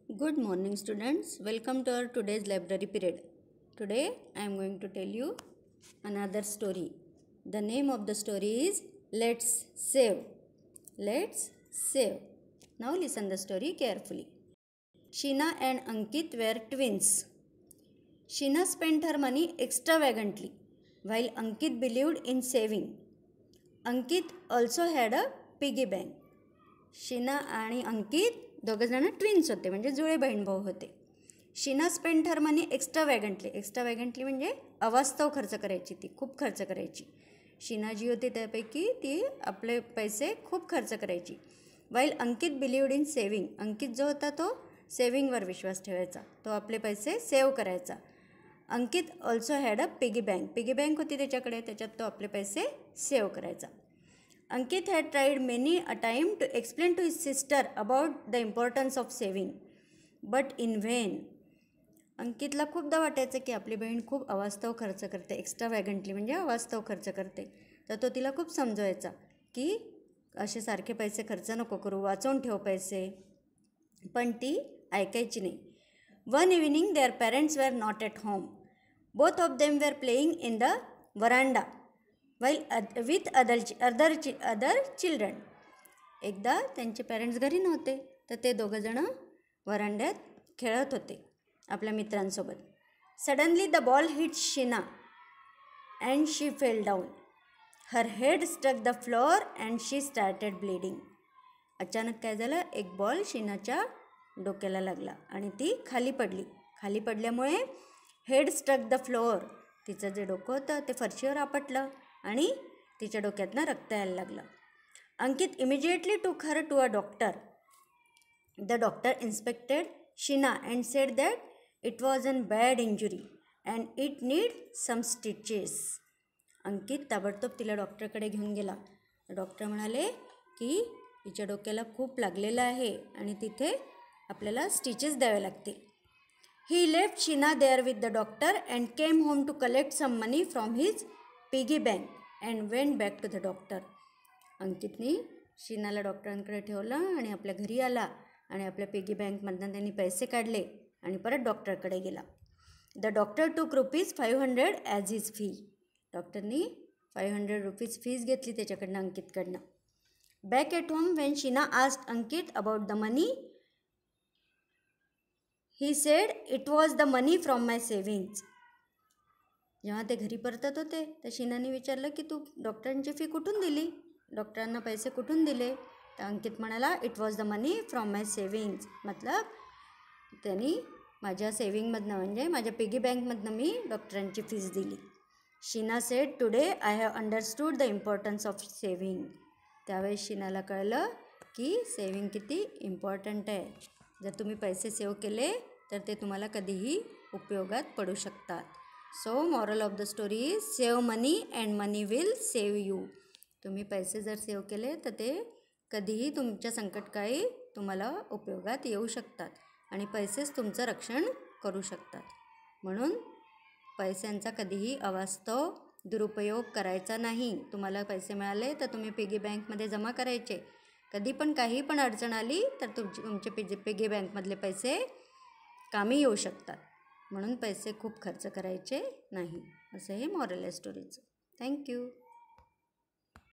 Good morning students, welcome to our today's library period. Today I am going to tell you another story. The name of the story is Let's Save. Let's Save. Now listen the story carefully. Sheena and Ankit were twins. Sheena spent her money extravagantly while Ankit believed in saving. Ankit also had a piggy bank. Sheena आणि अंकित दोघंजण twins होते म्हणजे जुळे बहीण भाऊ होते. Sheena spend हर मनी एक्स्ट्रावॅगंटली म्हणजे अवास्तव खर्च करायची, ती खूप खर्च करायची. शीना जी होती त्यापैकी ती आपले पैसे खूप खर्च करायची. While Ankit believed in saving, Ankit जो होता तो सेविंगवर विश्वास ठेवायचा, तो आपले पैसे सेव्ह करायचा. Ankit also had a piggy bank होती त्याच्याकडे, त्याच्यात तो आपले पैसे सेव्ह करायचा. Ankit had tried many a time to explain to his sister about the importance of saving, but in vain. अंकितला खूपदा वाटायचं की आपली बहीण खूप अवास्तव खर्च करते, एक्स्ट्रावॅगंटली म्हणजे अवास्तव खर्च करते. तर तो तिला खूप समजवायचा की असे सारखे पैसे खर्च नको करू, वाचवून ठेव पैसे. पण ती ऐकायची नाही. One evening their parents were not at home. Both of them were playing in the veranda with other children. एकदा त्यांचे पॅरेंट्स घरी नव्हते, तर ते दोघंजणं वरांड्यात खेळत होते आपल्या मित्रांसोबत. Suddenly the ball hit Sheena and she fell down. Her head struck the floor and she started bleeding. अचानक काय झालं, एक बॉल शीनाच्या डोक्याला लागला आणि ती खाली पडली. खाली पडल्यामुळे हेड स्ट्रक द फ्लोअर, तिचं जे डोकं होतं ते फरशीवर आपटलं आणि तिच्या डोक्यातनं रक्त यायला लागलं. Ankit immediately took her to a doctor. The doctor inspected Sheena and said that it was an bad injury and it need some stitches. Ankit ताबडतोब तिला डॉक्टरकडे घेऊन गेला. डॉक्टर म्हणाले की तिच्या डोक्याला खूप लागलेलं आहे आणि तिथे आपल्याला स्टिचेस द्यावे लागतील. He left Sheena there with the doctor and came home to collect some money from his piggy bank and went back to the doctor. अंकितनी शीनाला डॉक्टरांकडे ठेवलं आणि आपल्या घरी आला आणि आपल्या पिगी बँकमधनं त्यांनी पैसे काढले आणि परत डॉक्टरकडे गेला. द डॉक्टर टूक ₹500 ॲज हिज फी. डॉक्टरनी ₹500 फीज घेतली त्याच्याकडनं, अंकितकडनं. Back at home when Sheena asked Ankit about the money, he said it was the money from my savings. जेव्हा ते घरी परतत होते तर शीनाने विचारलं की तू डॉक्टरांची फी कुठून दिली, डॉक्टरांना पैसे कुठून दिले. तर अंकित म्हणाला it was the money from my savings, मतलब त्यांनी माझ्या सेव्हिंगमधनं म्हणजे माझ्या पिगी बँकमधनं मी डॉक्टरांची फीस दिली. Sheena sed today I have understood the importance of saving. त्यावेळेस शीनाला कळलं की सेव्हिंग किती इम्पॉर्टंट आहे. जर तुम्ही पैसे सेव्ह केले तर ते तुम्हाला कधीही उपयोगात पडू शकतात. So moral of the story is save money and money will save you. तुम्ही पैसे जर सेव्ह केले तर ते कधीही तुमच्या संकटकाळी तुम्हाला उपयोगात येऊ शकतात आणि पैसेच तुमचं रक्षण करू शकतात. म्हणून पैशांचा कधीही अवास्तव दुरुपयोग करायचा नाही. तुम्हाला पैसे मिळाले तर तुम्ही पिगी बँकमध्ये जमा करायचे. कधी पण काही पण अडचण आली तर तुमचे पिगी बँकमधले पैसे कामी येऊ शकतात. म्हणून पैसे खूप खर्च करायचे नाही, असं हे मॉरल आहे स्टोरीचं. थँक्यू.